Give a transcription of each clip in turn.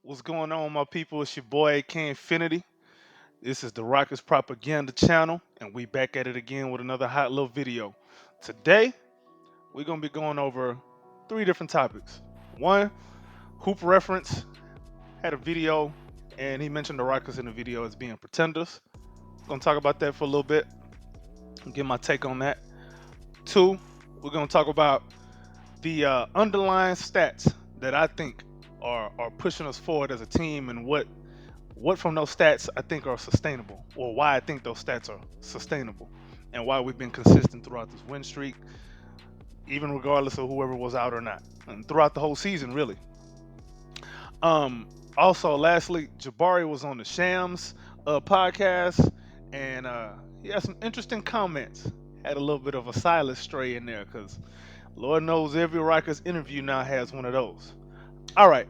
What's going on, my people? It's your boy AK Infinity. This is the Rockets Propaganda channel, and we back at it again with another hot little video. Today, we're gonna be going over three different topics. One, hoop reference had a video, and he mentioned the Rockets in the video as being pretenders. Gonna talk about that for a little bit and get my take on that. Two, we're gonna talk about the underlying stats that I think are pushing us forward as a team, and what from those stats I think are sustainable, or why I think those stats are sustainable, and why we've been consistent throughout this win streak, even regardless of whoever was out or not, and throughout the whole season, really. Also, lastly, Jabari was on the Shams podcast, and he had some interesting comments. Had a little bit of a silent stray in there because Lord knows every Rikers interview now has one of those. All right,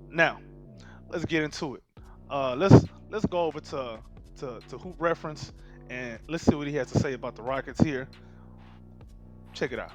now let's get into it. Let's go over to Hoop Reference and let's see what he has to say about the Rockets here. Check it out.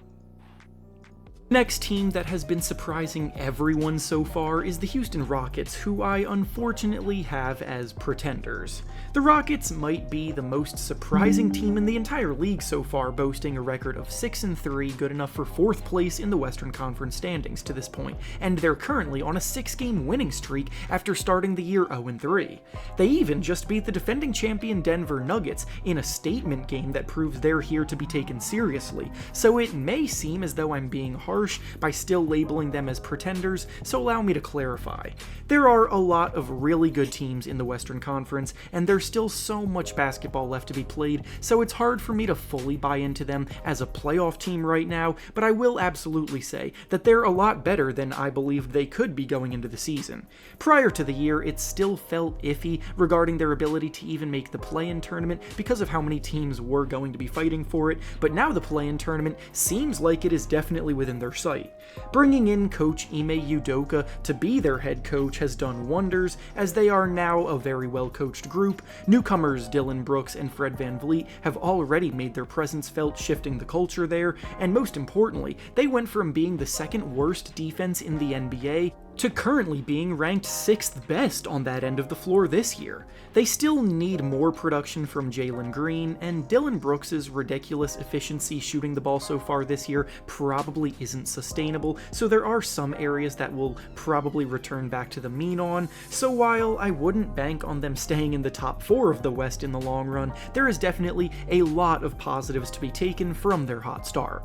Next team that has been surprising everyone so far is the Houston Rockets, who I unfortunately have as pretenders. The Rockets might be the most surprising team in the entire league so far, boasting a record of 6-3, good enough for 4th place in the Western Conference standings to this point, and they're currently on a 6-game winning streak after starting the year 0-3. They even just beat the defending champion Denver Nuggets in a statement game that proves they're here to be taken seriously, so it may seem as though I'm being harsh by still labeling them as pretenders, so allow me to clarify. There are a lot of really good teams in the Western Conference, and there's still so much basketball left to be played, so it's hard for me to fully buy into them as a playoff team right now, but I will absolutely say that they're a lot better than I believed they could be going into the season. Prior to the year, it still felt iffy regarding their ability to even make the play-in tournament because of how many teams were going to be fighting for it, but now the play-in tournament seems like it is definitely within their sight. Bringing in coach Ime Udoka to be their head coach has done wonders, as they are now a very well-coached group. Newcomers Dillon Brooks and Fred VanVleet have already made their presence felt, shifting the culture there, and most importantly, they went from being the second worst defense in the NBA to currently being ranked 6th best on that end of the floor this year. They still need more production from Jalen Green, and Dillon Brooks' ridiculous efficiency shooting the ball so far this year probably isn't sustainable, so there are some areas that will probably return back to the mean on. So while I wouldn't bank on them staying in the top 4 of the West in the long run, there is definitely a lot of positives to be taken from their hot start.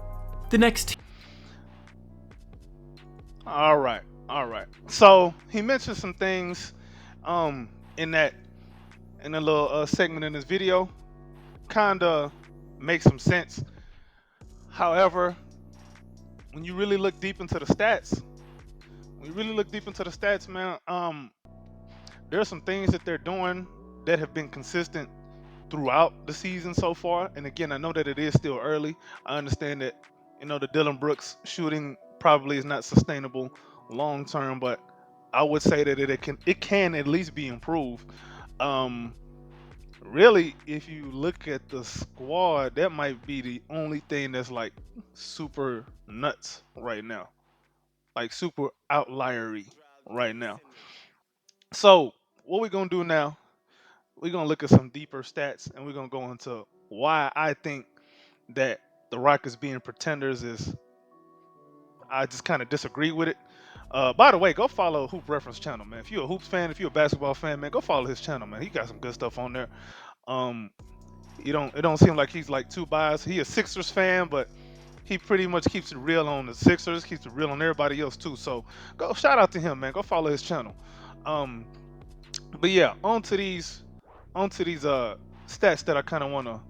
The next All right, all right. So he mentioned some things in that in a little segment in this video, kind of makes some sense. However, when you really look deep into the stats, man, there are some things that they're doing that have been consistent throughout the season so far. And again, I know that it is still early. I understand that the Dillon Brooks shooting probably is not sustainable long term, but I would say that it can at least be improved. Um, Really, if you look at the squad, that might be the only thing that's like super nuts right now, like super outliery right now. So what we're gonna do now? We're gonna look at some deeper stats, and we're gonna go into why I think that the Rockets being pretenders is. I just kind of disagree with it. By the way, go follow Hoop Reference channel, man. If you're a hoops fan, if you're a basketball fan, man, go follow his channel, man. He got some good stuff on there. Um, it don't seem like he's like too biased. He a Sixers fan, but he pretty much keeps it real on the Sixers, keeps it real on everybody else too. So go shout out to him, man. Go follow his channel. Um, but yeah, on to these stats that I kind of want to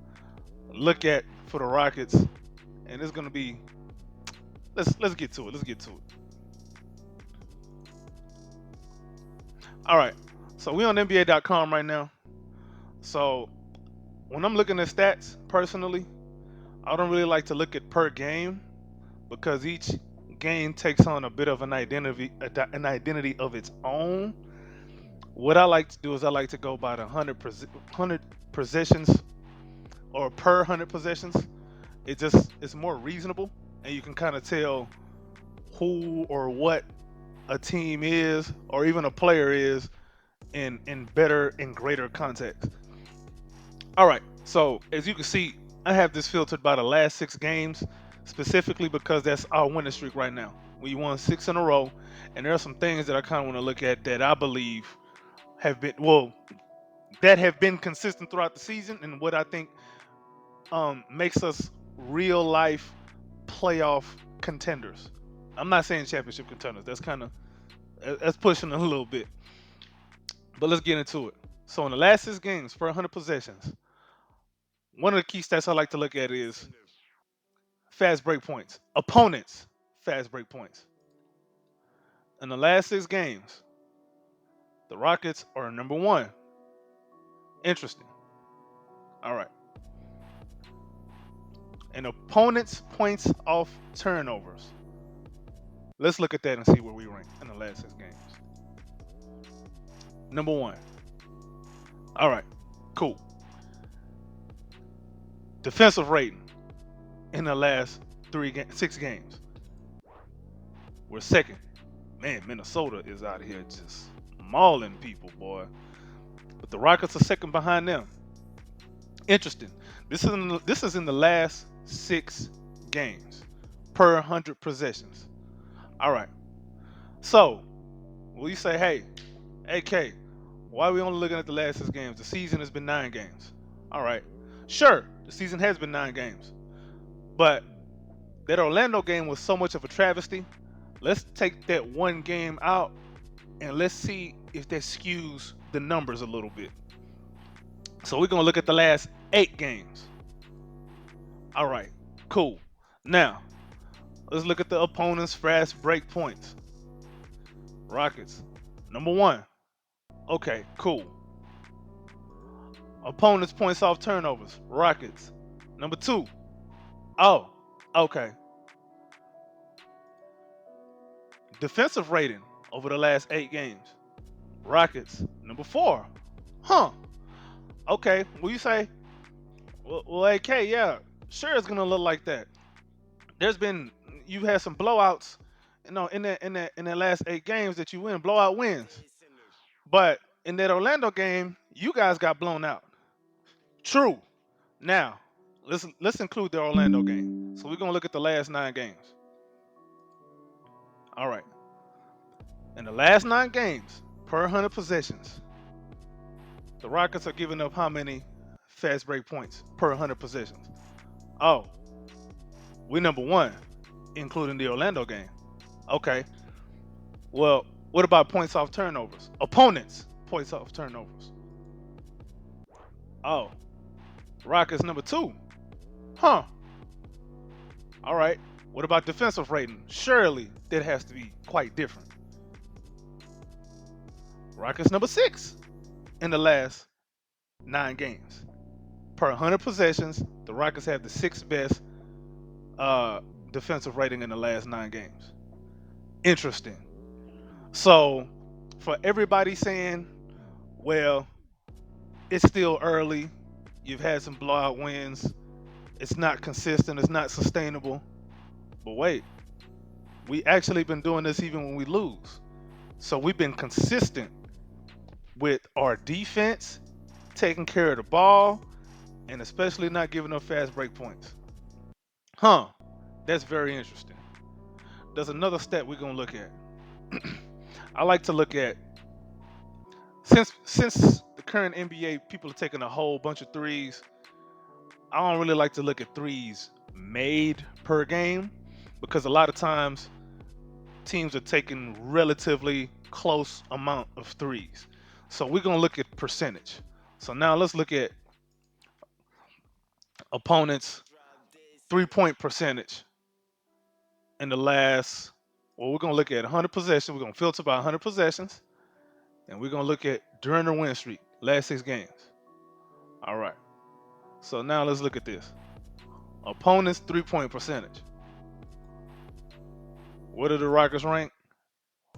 look at for the Rockets, and it's gonna be let's get to it. Let's get to it. All right. So we on NBA.com right now. So when I'm looking at stats, personally, I don't really like to look at per game because each game takes on a bit of an identity of its own. What I like to do is I like to go by the 100 possessions or per 100 possessions. It's more reasonable, and you can kind of tell who or what a team is or even a player is in better and greater context. All right. So as you can see, I have this filtered by the last 6 games, specifically because that's our winning streak right now. We won 6 in a row, and there are some things that I kind of want to look at that I believe have been that have been consistent throughout the season, and what I think makes us real life playoff contenders. I'm not saying championship contenders. That's pushing it a little bit. But let's get into it. So in the last 6 games, for 100 possessions, one of the key stats I like to look at is fast break points. Opponents fast break points. In the last 6 games, the Rockets are number one. Interesting. All right. And opponents points off turnovers. Let's look at that and see where we rank in the last 6 games. Number one. All right. Cool. Defensive rating in the last 6 games. We're second. Man, Minnesota is out here just mauling people, boy. But the Rockets are second behind them. Interesting. This is in the last 6 games per 100 possessions. All right. So, will you say, hey, AK, why are we only looking at the last 6 games? The season has been 9 games. All right. Sure, the season has been 9 games. But that Orlando game was so much of a travesty. Let's take that one game out and let's see if that skews the numbers a little bit. So we're going to look at the last 8 games. All right, cool. Now, let's look at the opponent's fast break points. Rockets, number one. Okay, cool. Opponent's points off turnovers. Rockets, number two. Oh, okay. Defensive rating over the last 8 games. Rockets, number four. Huh. Okay. Will you say, well, AK, yeah, sure it's gonna look like that. There's been you've had some blowouts, in the last 8 games that you win, blowout wins. But in that Orlando game, you guys got blown out. True. Now, let's include the Orlando game. So we're gonna look at the last 9 games. All right. In the last 9 games, per 100 possessions, the Rockets are giving up how many fast break points per 100 possessions? Oh, we number one, including the Orlando game. Okay. Well, what about points off turnovers? Opponents points off turnovers. Oh, Rockets number two. Huh. All right. What about defensive rating? Surely that has to be quite different. Rockets number six in the last 9 games. Per 100 possessions, the Rockets have the sixth best defensive rating in the last 9 games. Interesting. So, for everybody saying, well, it's still early, you've had some blowout wins, it's not consistent, it's not sustainable. But wait, we actually been doing this even when we lose. So we've been consistent with our defense, taking care of the ball, and especially not giving up fast break points. Huh, that's very interesting. There's another stat we're gonna look at. I like to look at since the current NBA people are taking a whole bunch of threes. I don't really like to look at threes made per game because a lot of times teams are taking relatively close amount of threes. So we're gonna look at percentage. So now let's look at opponents' 3-point percentage in the last. Well, we're gonna look at 100 possessions. We're gonna filter by 100 possessions, and we're gonna look at during the win streak, last 6 games. All right. So now let's look at this. Opponents' 3-point percentage. Where do the Rockets rank?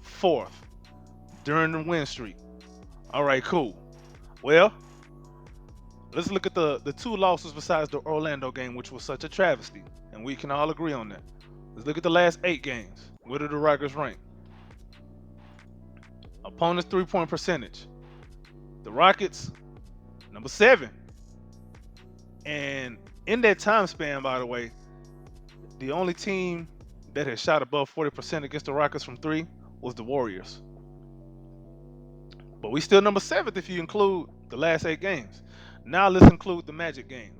Fourth during the win streak. All right, cool. Well, let's look at the two losses besides the Orlando game, which was such a travesty, and we can all agree on that. Let's look at the last 8 games. Where do the Rockets rank? Opponent's 3-point percentage. The Rockets, number 7. And in that time span, by the way, the only team that has shot above 40% against the Rockets from three was the Warriors. But we still number 7th if you include the last 8 games. Now let's include the Magic game.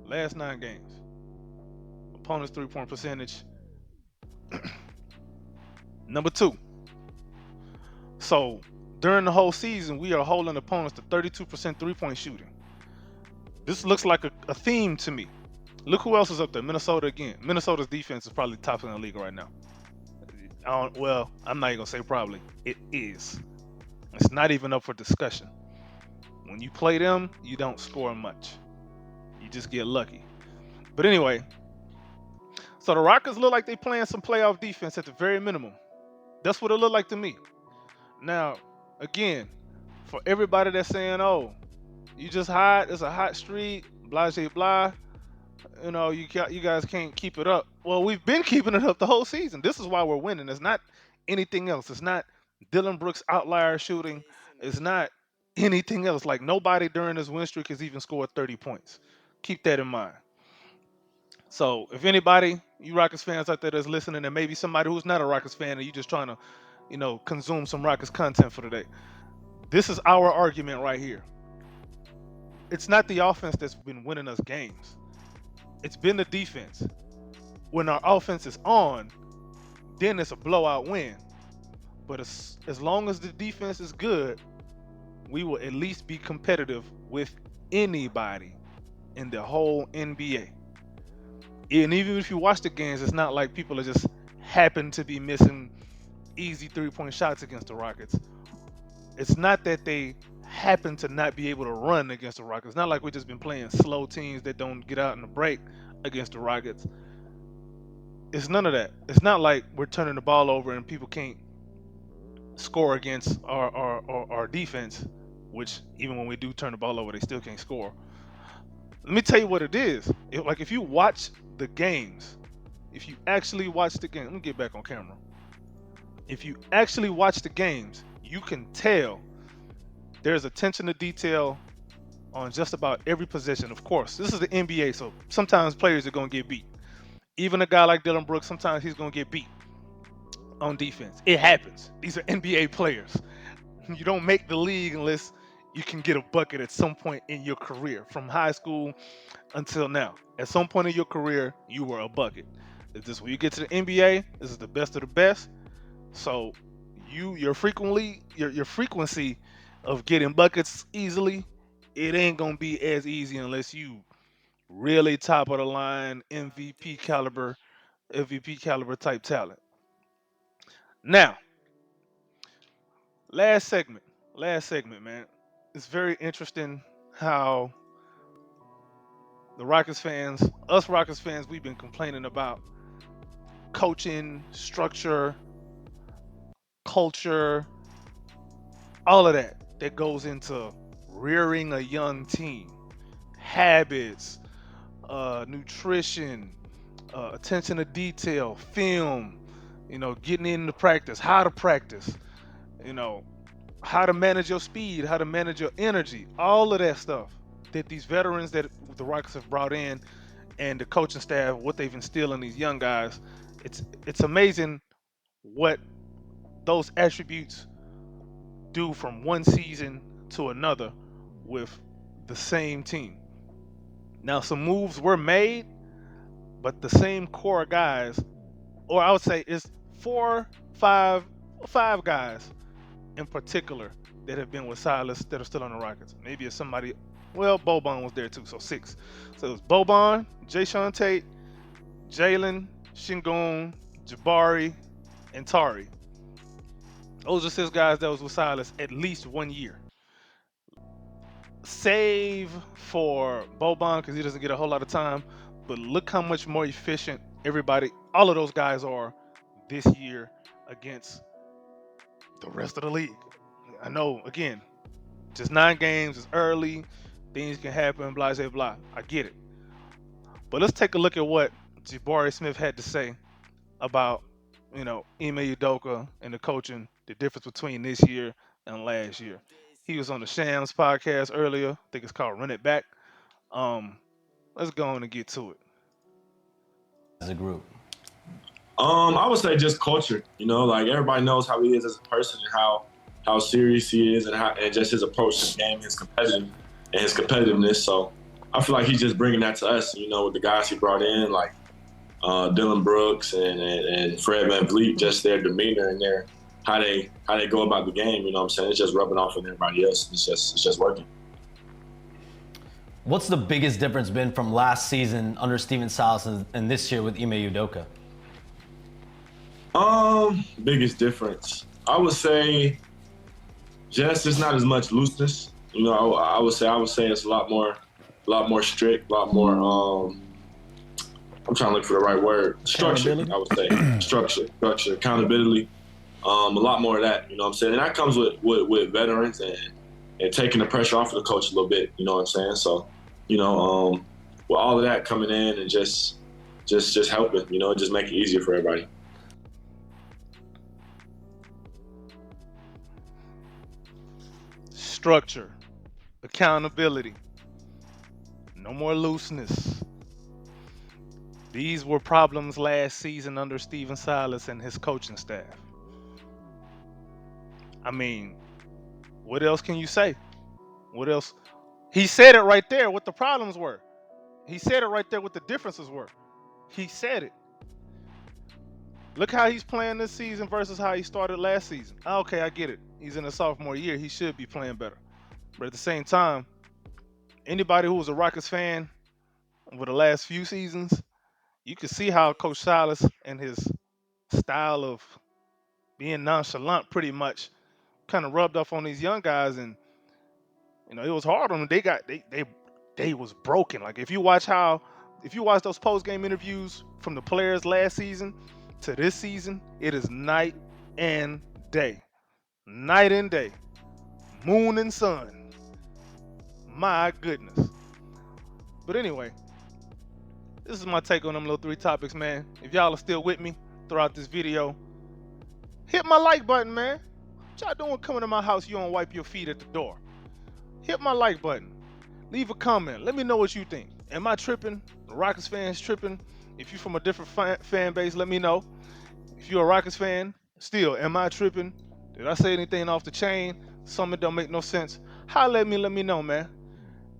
Last 9 games. Opponent's 3-point percentage, number 2. So during the whole season, we are holding opponents to 32% 3-point shooting. This looks like a theme to me. Look who else is up there. Minnesota again. Minnesota's defense is probably top in the league right now. Well, I'm not even gonna say probably. It is. It's not even up for discussion. When you play them, you don't score much. You just get lucky. But anyway, so the Rockets look like they playing some playoff defense at the very minimum. That's what it looked like to me. Now, again, for everybody that's saying, "Oh, you just hot. It's a hot streak. Blah blah blah." You guys can't keep it up. Well, we've been keeping it up the whole season. This is why we're winning. It's not anything else. It's not Dylan Brooks outlier shooting. It's not anything else. Like nobody during this win streak has even scored 30 points. Keep that in mind. So if anybody, you Rockets fans out there that's listening, and maybe somebody who's not a Rockets fan and you just trying to, consume some Rockets content for today. This is our argument right here. It's not the offense that's been winning us games. It's been the defense. When our offense is on, then it's a blowout win. But as long as the defense is good, we will at least be competitive with anybody in the whole NBA. And even if you watch the games, it's not like people are just happen to be missing easy 3-point shots against the Rockets. It's not that they happen to not be able to run against the Rockets. It's not like we've just been playing slow teams that don't get out in the break against the Rockets. It's none of that. It's not like we're turning the ball over and people can't score against our defense, which even when we do turn the ball over, they still can't score. Let me tell you what it is. If you watch the games, if you actually watch the game, let me get back on camera. If you actually watch the games, you can tell there's attention to detail on just about every possession. Of course, this is the NBA, so sometimes players are going to get beat. Even a guy like Dylan Brooks, sometimes he's going to get beat on defense. It happens. These are NBA players. You don't make the league unless you can get a bucket at some point in your career, from high school until now. At some point in your career, you were a bucket. Is this when you get to the NBA? This is the best of the best. So your frequency of getting buckets easily, it ain't gonna be as easy unless you really top of the line MVP caliber type talent. Now, last segment, man. It's very interesting how us Rockets fans, we've been complaining about coaching, structure, culture, all of that goes into rearing a young team, habits, nutrition, attention to detail, film, getting into practice, how to practice, you know, how to manage your speed, how to manage your energy, all of that stuff that these veterans that the Rockets have brought in and the coaching staff, what they've instilled in these young guys, it's amazing what those attributes do from one season to another with the same team. Now, some moves were made, but the same core guys, or I would say it's four, five guys in particular that have been with Silas that are still on the Rockets. Maybe it's somebody. Well, Boban was there too, so 6. So it was Boban, Jay Tate, Jalen, Shingun, Jabari, and Tari. Those are 6 guys that was with Silas at least 1 year. Save for Boban because he doesn't get a whole lot of time. But look how much more efficient all of those guys are this year against the rest of the league. I know, again, just 9 games is early. Things can happen, blah, blah, blah. I get it. But let's take a look at what Jabari Smith had to say about, Ime Udoka and the coaching, the difference between this year and last year. He was on the Shams podcast earlier. I think it's called Run It Back. Um, let's go on and get to it. As a group? I would say just culture. Like everybody knows how he is as a person and how serious he is and just his approach to the game, his competitiveness. So I feel like he's just bringing that to us. With the guys he brought in, like Dylan Brooks and Fred VanVleet, just their demeanor and their how they go about the game. You know what I'm saying? It's just rubbing off on everybody else. It's just working. What's the biggest difference been from last season under Steven Silas and this year with Ime Udoka? Biggest difference, I would say, just there's not as much looseness. I would say it's a lot more strict, a lot more. I'm trying to look for the right word. Structure, I would say. Structure, accountability. A lot more of that. You know what I'm saying? And that comes with veterans and taking the pressure off of the coach a little bit. You know what I'm saying? So, with all of that coming in and just helping, just make it easier for everybody. Structure, accountability, no more looseness. These were problems last season under Steven Silas and his coaching staff. I mean, what else can you say? What else? He said it right there what the problems were. He said it right there what the differences were. He said it. Look how he's playing this season versus how he started last season. Okay, I get it. He's in a sophomore year. He should be playing better. But at the same time, anybody who was a Rockets fan over the last few seasons, you can see how Coach Silas and his style of being nonchalant pretty much kind of rubbed off on these young guys, and it was hard on them. They was broken. Like if you watch those post game interviews from the players last season to this season, it is night and day, night and day, moon and sun. My goodness. But anyway, this is my take on them little three topics, man. If y'all are still with me throughout this video, hit my like button, man. What y'all doing coming to my house? You don't wipe your feet at the door. Hit my like button. Leave a comment. Let me know what you think. Am I tripping? The Rockets fans tripping? If you're from a different fan base, let me know. If you're a Rockets fan, still, am I tripping? Did I say anything off the chain? Something don't make no sense? Holla at me, let me know, man.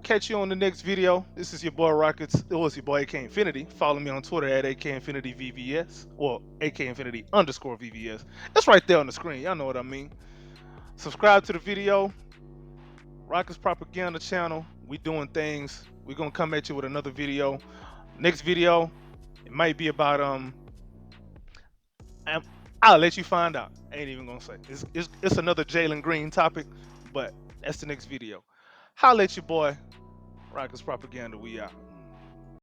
Catch you on the next video. This is your boy Rockets. It was your boy AK Infinity. Follow me on Twitter at AK Infinity VVS or AK Infinity _VVS. It's right there on the screen. Y'all know what I mean. Subscribe to the video. Rockets Propaganda channel. We doing things. We're gonna come at you with another video. Next video, it might be about I'll let you find out. I ain't even gonna say. It's another Jalen Green topic, but that's the next video. Holla at your boy. Rockets Propaganda, we out.